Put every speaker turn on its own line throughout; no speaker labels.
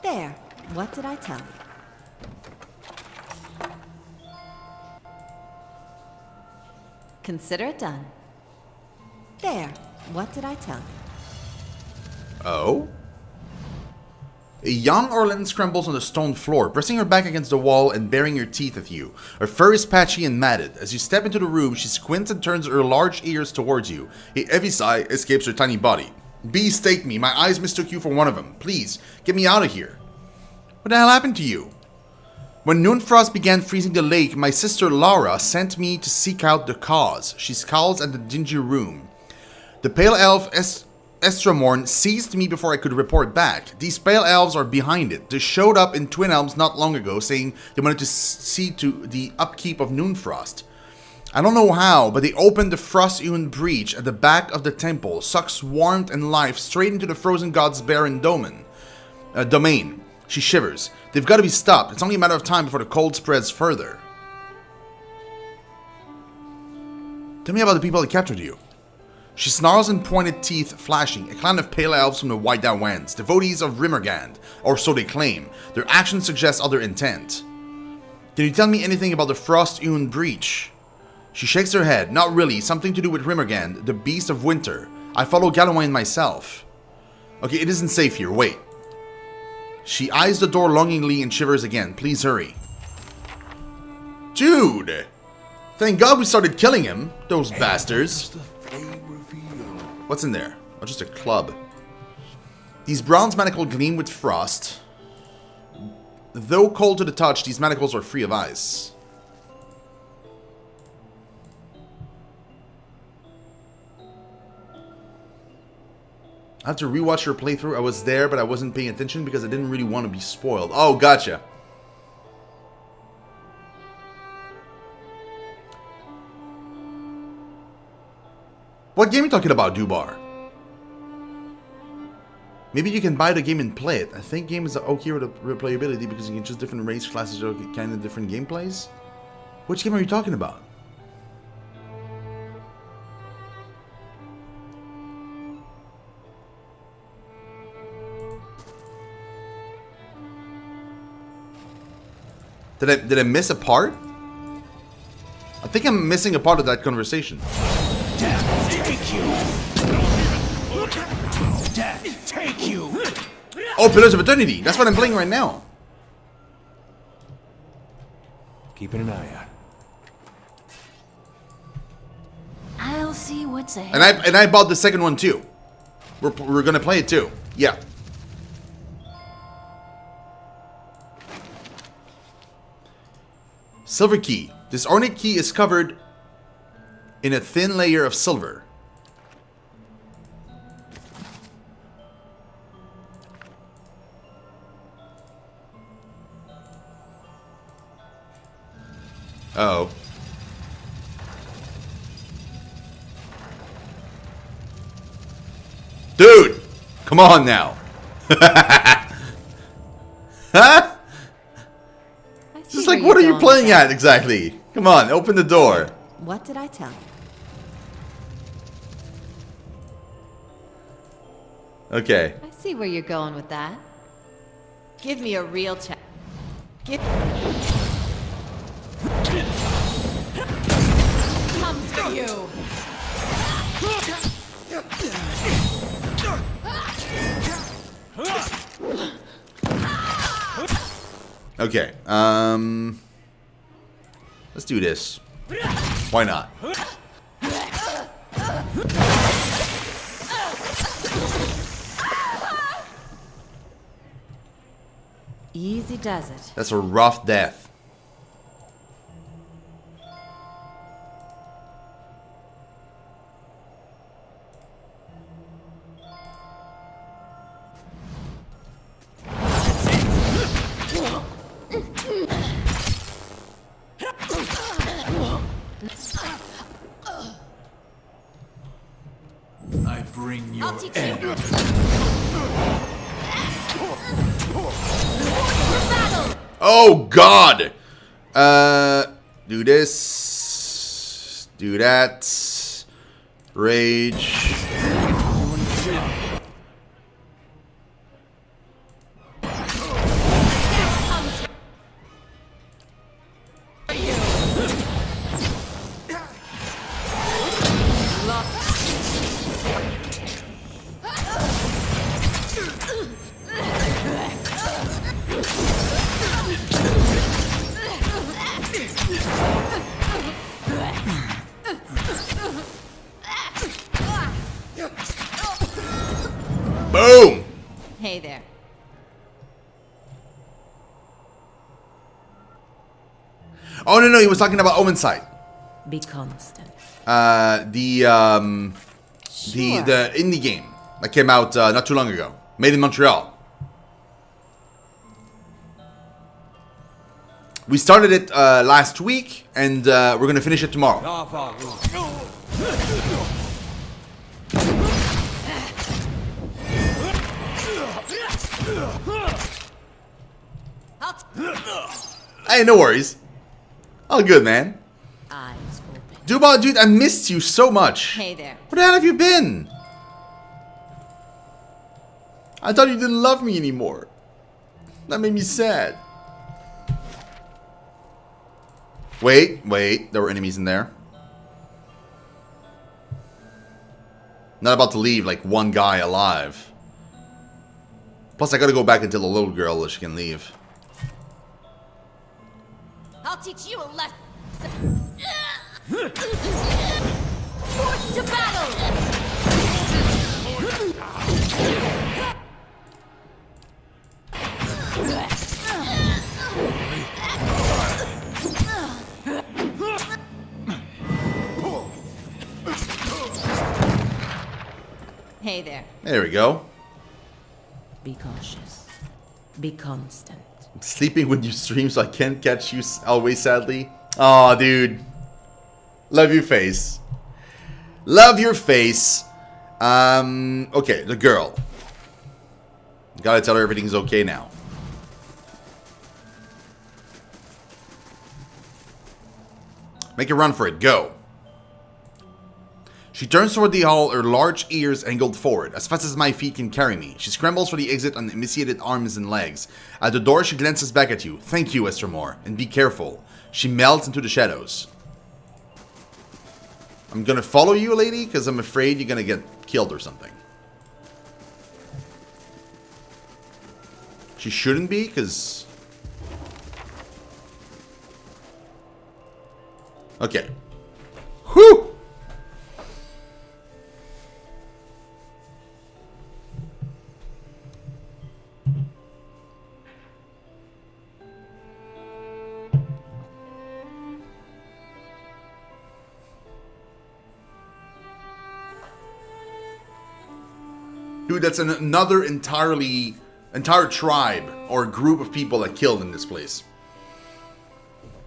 There. What did I tell you? Consider it done. There. What did I tell you?
Oh? A young Orlin scrambles on the stone floor, pressing her back against the wall and baring her teeth at you. Her fur is patchy and matted. As you step into the room, she squints and turns her large ears towards you. A heavy sigh escapes her tiny body. Bees take me. My eyes mistook you for one of them. Please, get me out of here. What the hell happened to you? When Noonfrost began freezing the lake, my sister Laura sent me to seek out the cause. She scowls at the dingy room. The pale elf Estramorn seized me before I could report back. These pale elves are behind it. They showed up in Twin Elms not long ago, saying they wanted to see to the upkeep of Noonfrost. I don't know how, but they opened the Frost-Ewan breach at the back of the temple, sucks warmth and life straight into the frozen god's barren domain. She shivers. They've got to be stopped. It's only a matter of time before the cold spreads further. Tell me about the people that captured you. She snarls and pointed teeth flashing, a clan of pale elves from the White Dowans, devotees of Rimmergand, or so they claim. Their actions suggest other intent. Can you tell me anything about the Frost-Ewan breach? She shakes her head. Not really. Something to do with Rimmergand, the beast of winter. I follow Galawain myself. Okay, it isn't safe here. Wait. She eyes the door longingly and shivers again. Please hurry. Dude! Thank God we started killing him. Those bastards. What's in there? Oh, just a club. These bronze manacles gleam with frost. Though cold to the touch, these manacles are free of ice. I have to rewatch your playthrough. I was there, but I wasn't paying attention because I didn't really want to be spoiled. Oh, gotcha. What game are you talking about, Dubar? Maybe you can buy the game and play it. I think game is okay with the replayability because you can choose different race classes or kind of different gameplays. Which game are you talking about? Did I miss a part? I think I'm missing a part of that conversation.
Death take you. Death take you.
Oh, Pillars of Eternity. That's what I'm playing right now.
Keeping an eye out.
I'll see what's ahead.
And I bought the second one too. We're gonna play it too. Yeah. Silver key. This ornate key is covered in a thin layer of silver. Uh-oh. Dude! Come on now. Huh? It's just like, what are you playing at exactly? Come on, open the door.
What did I tell you?
Okay.
I see where you're going with that. Give me a real check. Comes for you.
Okay. Let's do this. Why not?
Easy does it.
That's a rough death.
I bring your end.
Oh God! Do this. Do that. Rage.
Hey there.
Oh, no, he was talking about Omensight.
Be constant.
The indie game that came out not too long ago. Made in Montreal. We started it last week, and we're going to finish it tomorrow. Hey, no worries. All good, man.
Eyes open.
Duba, dude, I missed you so much.
Hey there.
Where the hell have you been? I thought you didn't love me anymore. That made me sad. Wait, there were enemies in there. Not about to leave like one guy alive. Plus, I gotta go back and tell the little girl that she can leave.
I'll teach you a lesson. Forced to battle!
Hey there.
There we go.
Be cautious. Be constant.
I'm sleeping when you stream, so I can't catch you always, sadly. Aw, dude. Love your face. Love your face. Okay, the girl. Gotta tell her everything's okay now. Make a run for it. Go. She turns toward the hall, her large ears angled forward, as fast as my feet can carry me. She scrambles for the exit on emaciated arms and legs. At the door, she glances back at you. Thank you, Estermore, and be careful. She melts into the shadows. I'm gonna follow you, lady, because I'm afraid you're gonna get killed or something. She shouldn't be, because... Okay. Whew! Dude, that's another entire tribe or group of people that killed in this place.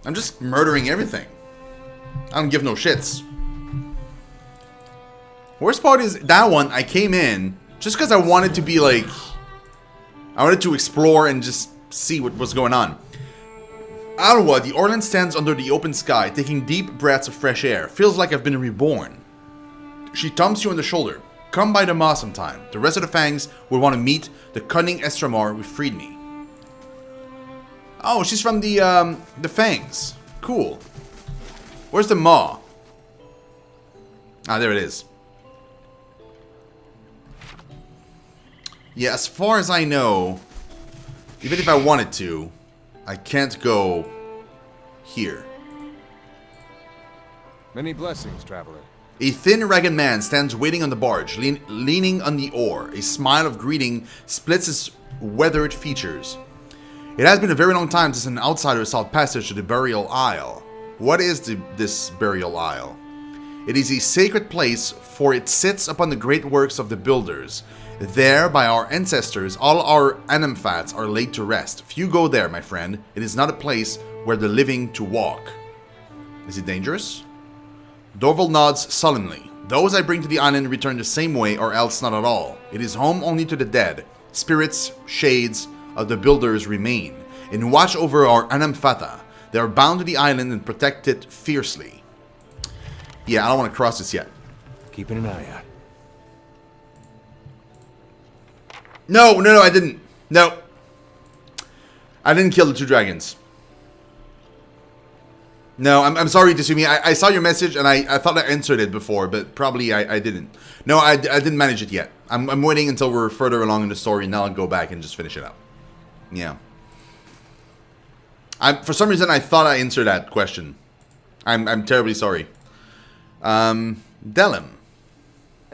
I'm just murdering everything. I don't give no shits. Worst part is that one, I came in just because I wanted to be like... I wanted to explore and just see what was going on. Alwa, the Orlan stands under the open sky, taking deep breaths of fresh air. Feels like I've been reborn. She thumps you on the shoulder. Come by the maw sometime. The rest of the Fangs will want to meet the cunning Estermore who freed me. Oh, she's from the Fangs. Cool. Where's the maw? Ah, there it is. Yeah, as far as I know, even if I wanted to, I can't go here.
Many blessings, traveler.
A thin, ragged man stands waiting on the barge, leaning on the oar. A smile of greeting splits his weathered features. It has been a very long time since an outsider sought passage to the burial isle. What is this burial isle? It is a sacred place, for it sits upon the great works of the builders. There, by our ancestors, all our Anamphats are laid to rest. Few go there, my friend. It is not a place where the living to walk. Is it dangerous? Dorval nods solemnly. Those I bring to the island return the same way, or else not at all. It is home only to the dead. Spirits, shades of the builders remain, and watch over our Anamphata. They are bound to the island and protect it fiercely. Yeah, I don't want to cross this yet.
Keeping an eye out.
No, I didn't. No. I didn't kill the two dragons. No, I'm sorry, Tsumi. I saw your message and I thought I answered it before, but probably I didn't. No, I didn't manage it yet. I'm waiting until we're further along in the story and then I'll go back and just finish it up. Yeah. For some reason, I thought I answered that question. I'm terribly sorry. Delim.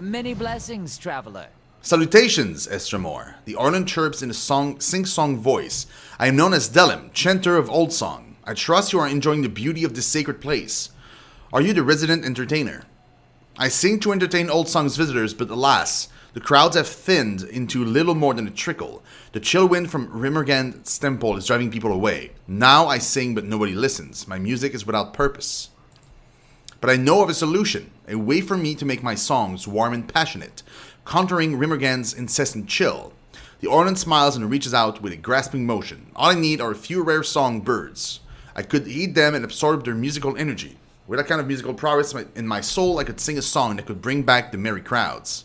Many blessings, traveler.
Salutations, Estramor. The Orlan chirps in a sing-song voice. I am known as Delim, chanter of old song. I trust you are enjoying the beauty of this sacred place. Are you the resident entertainer? I sing to entertain Old Song's visitors, but alas, the crowds have thinned into little more than a trickle. The chill wind from Rimmergand's temple is driving people away. Now I sing, but nobody listens. My music is without purpose. But I know of a solution, a way for me to make my songs warm and passionate, countering Rimmergand's incessant chill. The Orlan smiles and reaches out with a grasping motion. All I need are a few rare songbirds. I could eat them and absorb their musical energy. With that kind of musical prowess in my soul, I could sing a song that could bring back the merry crowds.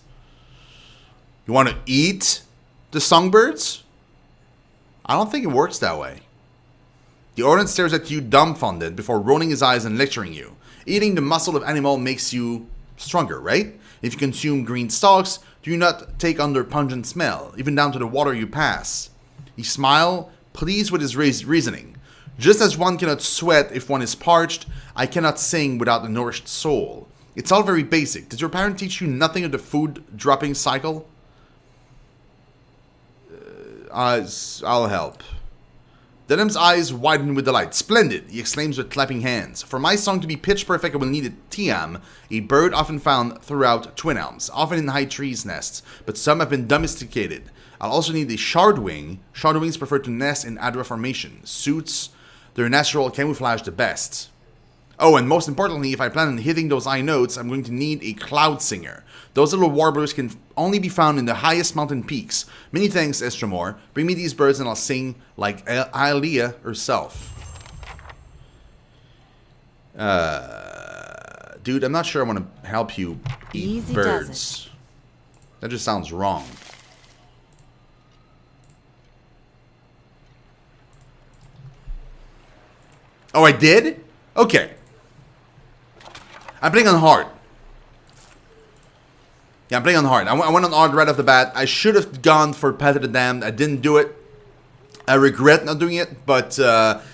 You want to eat the songbirds? I don't think it works that way. The Orlan stares at you dumbfounded before rolling his eyes and lecturing you. Eating the muscle of animal makes you stronger, right? If you consume green stalks, do you not take on their pungent smell, even down to the water you pass? He smiled, pleased with his reasoning. Just as one cannot sweat if one is parched, I cannot sing without a nourished soul. It's all very basic. Did your parent teach you nothing of the food dropping cycle? I'll help. Delim's eyes widen with delight. Splendid, he exclaims with clapping hands. For my song to be pitch perfect, I will need a tiam, a bird often found throughout Twin Elms, often in high trees' nests, but some have been domesticated. I'll also need a shardwing. Shardwings prefer to nest in Adra formation. Suits their natural camouflage the best. Oh, and most importantly, if I plan on hitting those high notes, I'm going to need a cloud singer. Those little warblers can only be found in the highest mountain peaks. Many thanks, Estramor. Bring me these birds and I'll sing like Aelia herself. Dude, I'm not sure I want to help you eat
Easy
birds.
does
That just sounds wrong. Oh, I did? Okay. I'm playing on hard. Yeah, I'm playing on hard. I went on hard right off the bat. I should have gone for Path of the Damned. I didn't do it. I regret not doing it, but I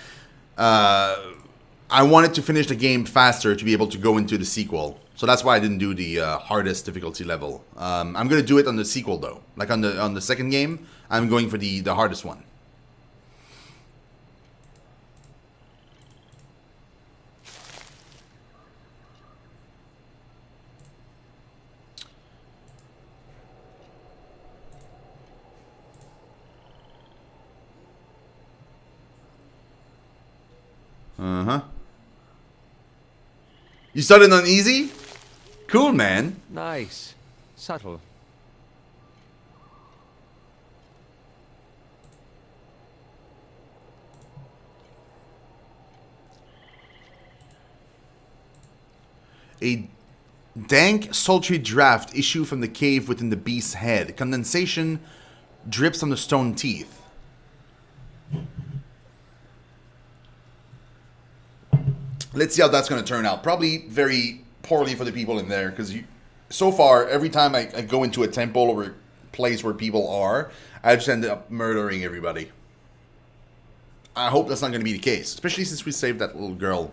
wanted to finish the game faster to be able to go into the sequel. So that's why I didn't do the hardest difficulty level. I'm going to do it on the sequel, though. Like on the second game, I'm going for the hardest one. Uh-huh. You started on easy? Cool, man.
Nice. Subtle.
A dank, sultry draft issue from the cave within the beast's head. Condensation drips on the stone teeth. Let's see how that's going to turn out. Probably very poorly for the people in there, because so far, every time I go into a temple or a place where people are, I just end up murdering everybody. I hope that's not going to be the case, especially since we saved that little girl.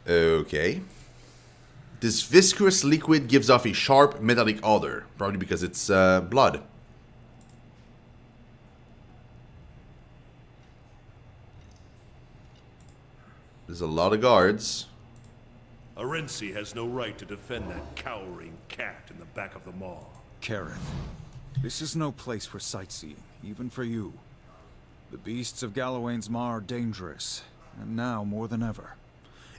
Okay. This viscous liquid gives off a sharp metallic odor, probably because it's blood. There's a lot of guards.
Arensi has no right to defend that cowering cat in the back of the maw.
Kareth, this is no place for sightseeing, even for you. The beasts of Galawain's Maw are dangerous, and now more than ever.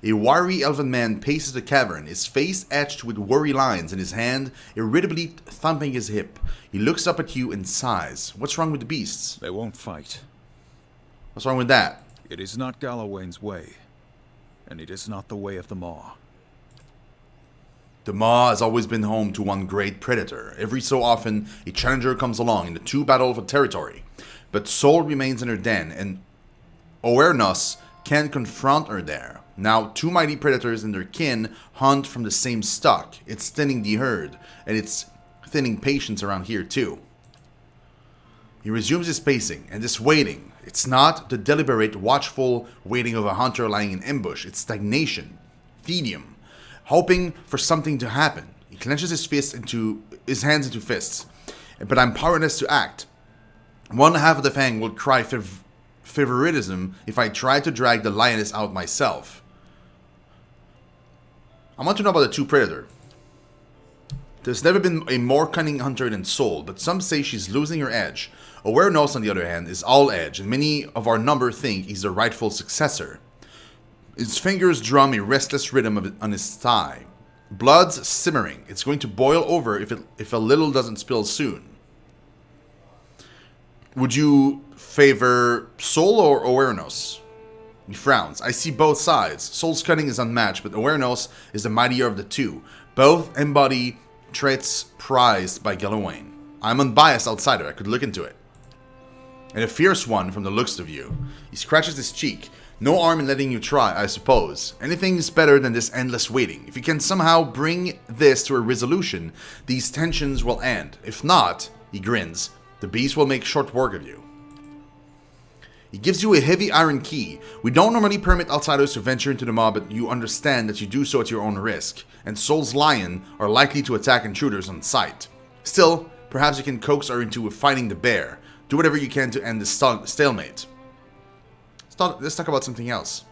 A wiry elven man paces the cavern, his face etched with worry lines and his hand irritably thumping his hip. He looks up at you and sighs. What's wrong with the beasts?
They won't fight.
What's wrong with that?
It is not Galawain's way, and it is not the way of the Maw.
The Maw has always been home to one great predator. Every so often, a challenger comes along in the two battle for territory. But Sol remains in her den, and Oernos can confront her there. Now, two mighty predators and their kin hunt from the same stock. It's thinning the herd, and it's thinning patience around here too. He resumes his pacing, and this waiting. It's not the deliberate, watchful waiting of a hunter lying in ambush. It's stagnation, tedium, hoping for something to happen. He clenches his hands into fists, but I'm powerless to act. One half of the Fang will cry favoritism if I try to drag the lioness out myself. I want to know about the two predator. There's never been a more cunning hunter than Sol, but some say she's losing her edge. Awareness, on the other hand, is all edge, and many of our number think he's the rightful successor. His fingers drum a restless rhythm on his thigh. Blood's simmering. It's going to boil over if a little doesn't spill soon. Would you favor Sol or Awareness? He frowns. I see both sides. Sol's cunning is unmatched, but Awareness is the mightier of the two. Both embody traits prized by Galawain. I'm unbiased outsider. I could look into it. And a fierce one from the looks of you. He scratches his cheek. No harm in letting you try, I suppose. Anything's better than this endless waiting. If you can somehow bring this to a resolution, these tensions will end. If not, he grins, the beast will make short work of you. He gives you a heavy iron key. We don't normally permit outsiders to venture into the mob, but you understand that you do so at your own risk. And Sol's lion are likely to attack intruders on sight. Still, perhaps you can coax her into fighting the bear. Do whatever you can to end the stalemate. Let's talk about something else.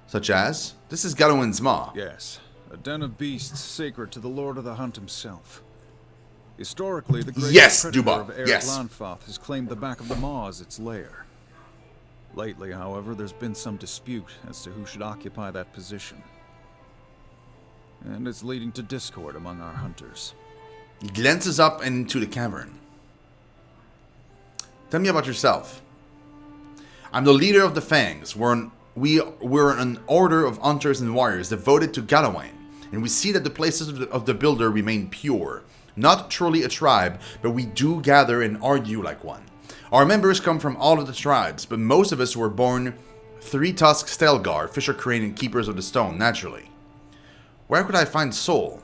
Such as, this is Galawain's Maw.
Yes, a den of beasts sacred to the Lord of the Hunt himself. Historically, the great predator
Duba,
of Eric
yes.
Lanfoth has claimed the back of the Maw as its lair. Lately, however, there's been some dispute as to who should occupy that position. And it's leading to discord among our hunters.
He glances up and into the cavern. Tell me about yourself. I'm the leader of the Fangs. We're an order of hunters and warriors devoted to Galawain, and we see that the places of the Builder remain pure. Not truly a tribe, but we do gather and argue like one. Our members come from all of the tribes, but most of us were born Three-Tusked Stelgar, Fisher Crane, and Keepers of the Stone, naturally. Where could I find Sol?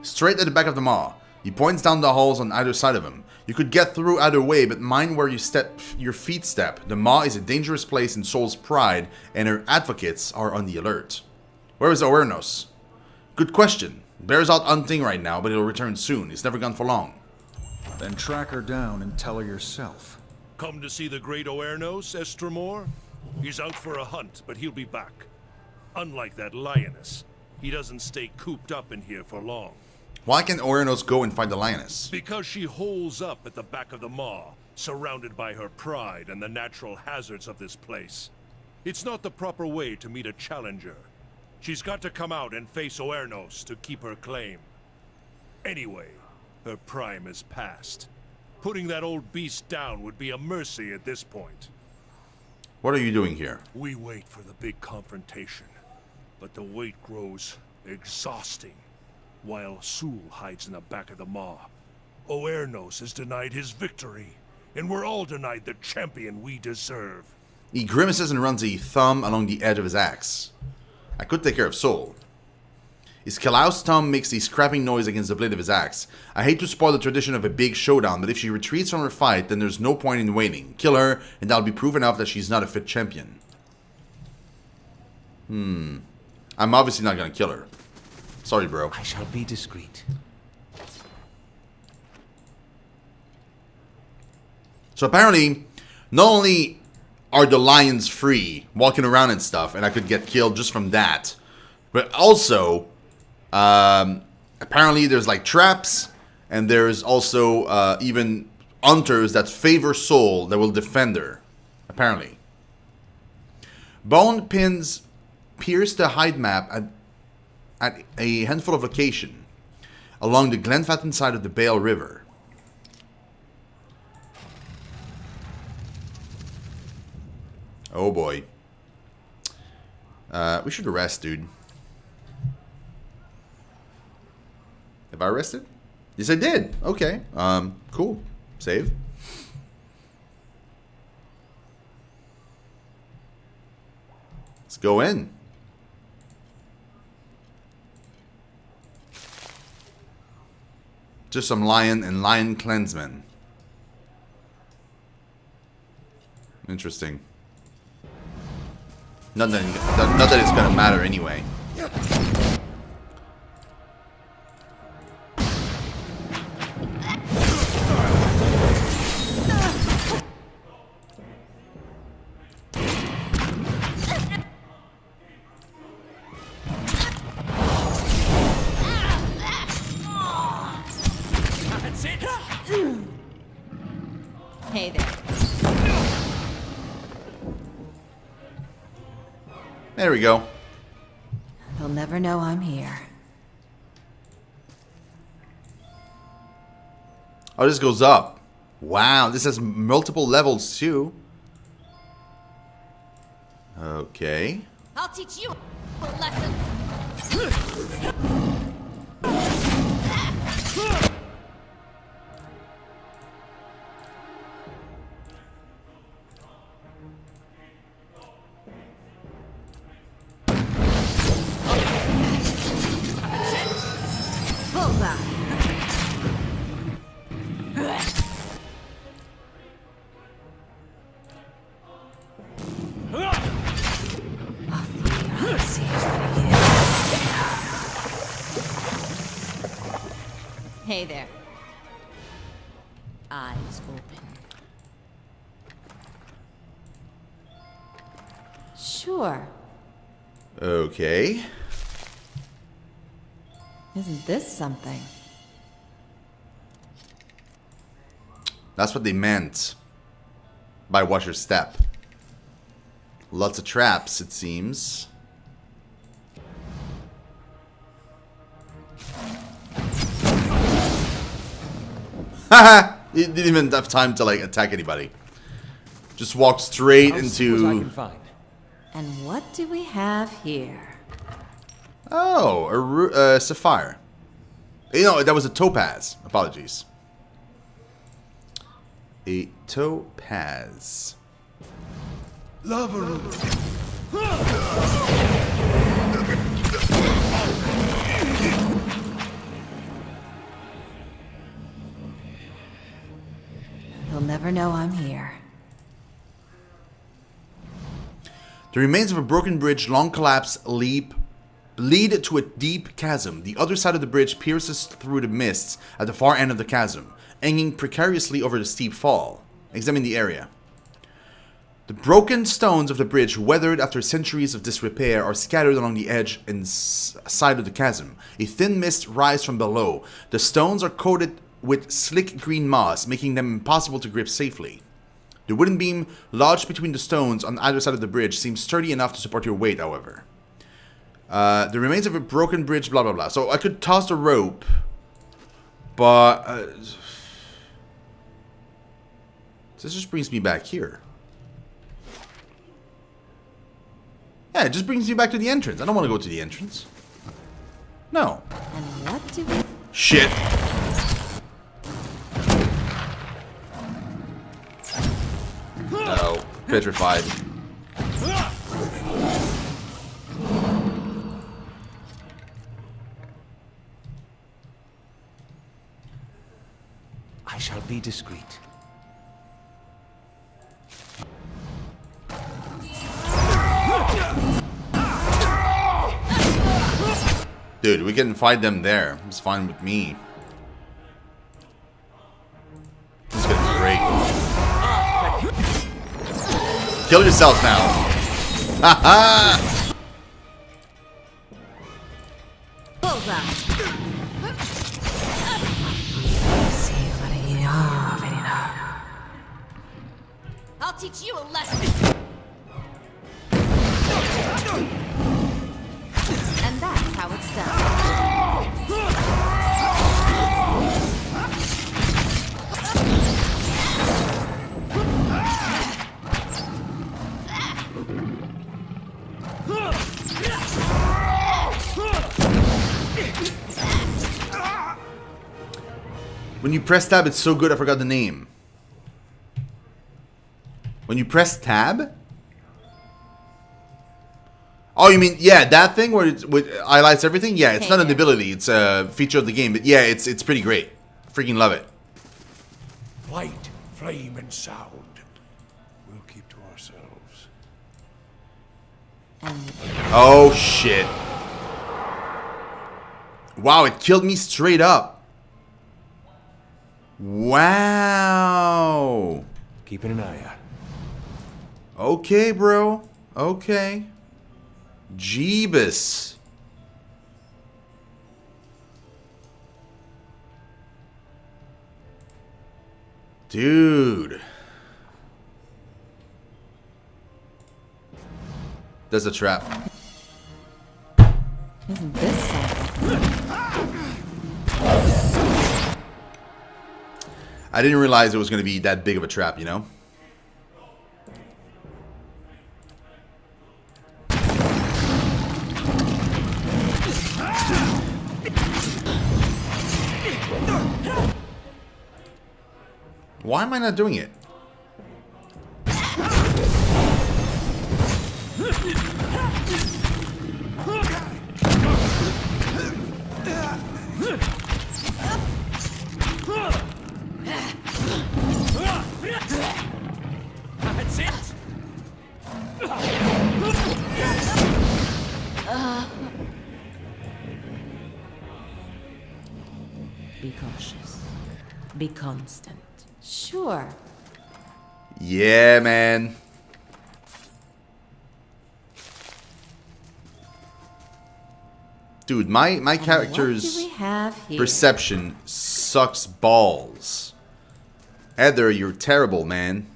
Straight at the back of the Maw. He points down the halls on either side of him. You could get through either way, but mind where your feet step. The Maw is a dangerous place in Sol's pride, and her advocates are on the alert. Where is Awareness? Good question. Bear's out hunting right now, but he'll return soon. He's never gone for long.
Then track her down and tell her yourself.
Come to see the great Oernos, Estremor? He's out for a hunt, but he'll be back. Unlike that lioness, he doesn't stay cooped up in here for long.
Why can't Awareness go and find the lioness?
Because she holes up at the back of the Maw, surrounded by her pride and the natural hazards of this place. It's not the proper way to meet a challenger. She's got to come out and face Oernos to keep her claim. Anyway, her prime is past. Putting that old beast down would be a mercy at this point.
What are you doing here?
We wait for the big confrontation, but the wait grows exhausting. While Sul hides in the back of the Maw, Oernos is denied his victory, and we're all denied the champion we deserve.
He grimaces and runs a thumb along the edge of his axe. I could take care of Sol. His callous thumb makes a scrapping noise against the blade of his axe. I hate to spoil the tradition of a big showdown, but if she retreats from her fight, then there's no point in waiting. Kill her, and that'll be proof enough that she's not a fit champion. I'm obviously not gonna kill her. Sorry, bro.
I shall be discreet.
So apparently, not only are the lions free, walking around and stuff, and I could get killed just from that, but also, apparently there's like traps, and there's also even hunters that favor Sol that will defend her, apparently. Bone pins pierce the hide map at a handful of locations along the Glenfatton side of the Bale River. Oh boy. We should arrest, dude. Have I arrested? Yes, I did. Okay. Cool. Save. Let's go in. Just some lion and lion clansmen. Interesting. Not that it's gonna matter anyway.
Hey there.
There we go.
They'll never know I'm here.
Oh, this goes up. Wow, this has multiple levels too. Okay.
I'll teach you a lesson.
Bullseye. Hey there. Eyes open. Sure.
Okay.
Isn't this something?
That's what they meant by watch your step. Lots of traps, it seems. Haha! He didn't even have time to like attack anybody. Just walk straight
I'll see what I
into.
can find.
And what do we have here?
Oh, a sapphire. You know, that was a topaz. Apologies. A topaz.
Lava.
They'll never know I'm here.
The remains of a broken bridge, long collapsed, lead to a deep chasm. The other side of the bridge pierces through the mists at the far end of the chasm, hanging precariously over the steep fall. Examine the area. The broken stones of the bridge, weathered after centuries of disrepair, are scattered along the edge and side of the chasm. A thin mist rises from below. The stones are coated with slick green moss, making them impossible to grip safely. The wooden beam lodged between the stones on either side of the bridge seems sturdy enough to support your weight, however. The remains of a broken bridge, blah blah blah. So I could toss the rope, but this just brings me back here. Yeah, it just brings me back to the entrance. I don't want to go to the entrance. No.
And what do we...
Shit. No. Petrified.
I shall be discreet.
Dude, we can fight them there. It's fine with me. This is gonna be great. Kill yourself now. Haha!
Bullseye.
I'll teach you a lesson.
And that's how it's done.
When you press tab, it's so good I forgot the name. When you press tab? Oh, you mean, yeah, that thing where it highlights everything? Yeah, it's not an ability, it's a feature of the game. But yeah, it's pretty great. Freaking love it.
Light, flame, and sound. We'll keep to
And
Oh, shit. Wow, it killed me straight up. Wow.
Keeping an eye out.
Okay, bro. Okay. Jeebus. Dude. There's a trap.
isn't this something?
I didn't realize it was going to be that big of a trap, you know? Why am I not doing it?
That's it!
Be cautious. Be constant.
Sure.
Yeah, man. Dude, my
What do
character's
we have here?
perception sucks balls. Heather, you're terrible, man.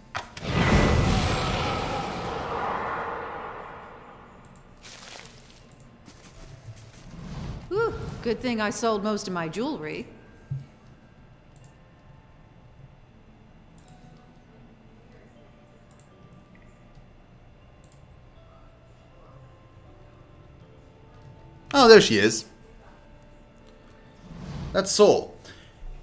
Whew, good thing I sold most of my jewelry.
Oh, there she is. That's Sol.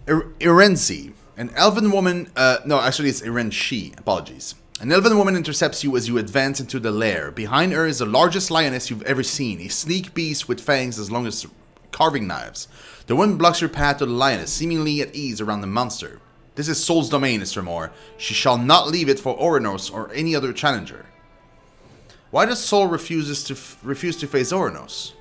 Irenzi, an elven woman. No, actually, it's Irenshi. Apologies. An elven woman intercepts you as you advance into the lair. Behind her is the largest lioness you've ever seen, a sleek beast with fangs as long as carving knives. The woman blocks your path to the lioness, seemingly at ease around the monster. This is Sol's domain, Estremor. She shall not leave it for Oranos or any other challenger. Why does Sol refuse to face Oranos?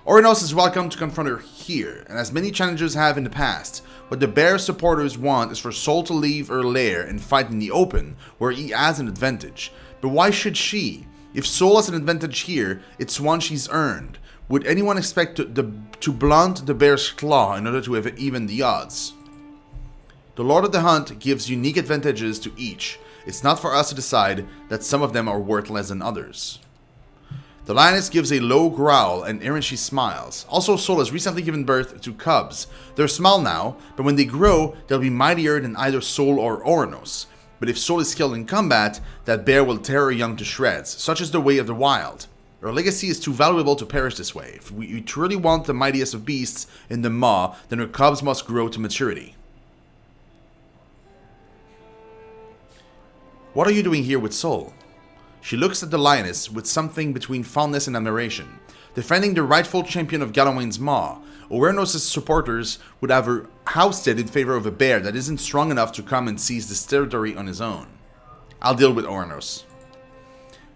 Oranos is welcome to confront her here, and as many challengers have in the past, what the bear supporters want is for Sol to leave her lair and fight in the open, where he has an advantage. But why should she? If Sol has an advantage here, it's one she's earned. Would anyone expect to blunt the bear's claw in order to even the odds? The Lord of the Hunt gives unique advantages to each. It's not for us to decide that some of them are worth less than others. The lioness gives a low growl and Irenshi smiles. Also, Sol has recently given birth to cubs. They're small now, but when they grow, they'll be mightier than either Sol or Oranos. But if Sol is killed in combat, that bear will tear her young to shreds. Such is the way of the wild. Her legacy is too valuable to perish this way. If we truly want the mightiest of beasts in the maw, then her cubs must grow to maturity. What are you doing here with Sol? She looks at the lioness with something between fondness and admiration. Defending the rightful champion of Galawain's maw, Oranos' supporters would have her ousted in favor of a bear that isn't strong enough to come and seize this territory on his own. I'll deal with Oranos.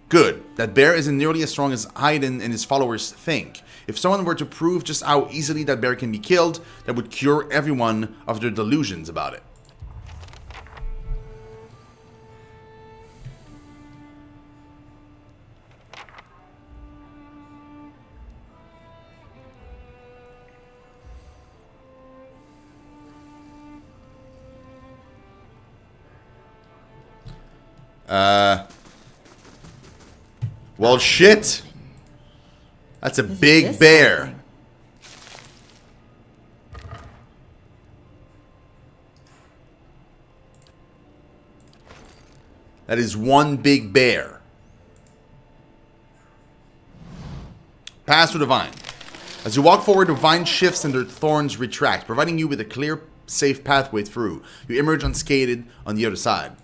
Good. That bear isn't nearly as strong as Hayden and his followers think. If someone were to prove just how easily that bear can be killed, that would cure everyone of their delusions about it. Well, shit. That's a big
this
bear.
something?
That is one big bear. Pass through the vine. As you walk forward, the vine shifts and the thorns retract, providing you with a clear, safe pathway through. You emerge unscathed on the other side.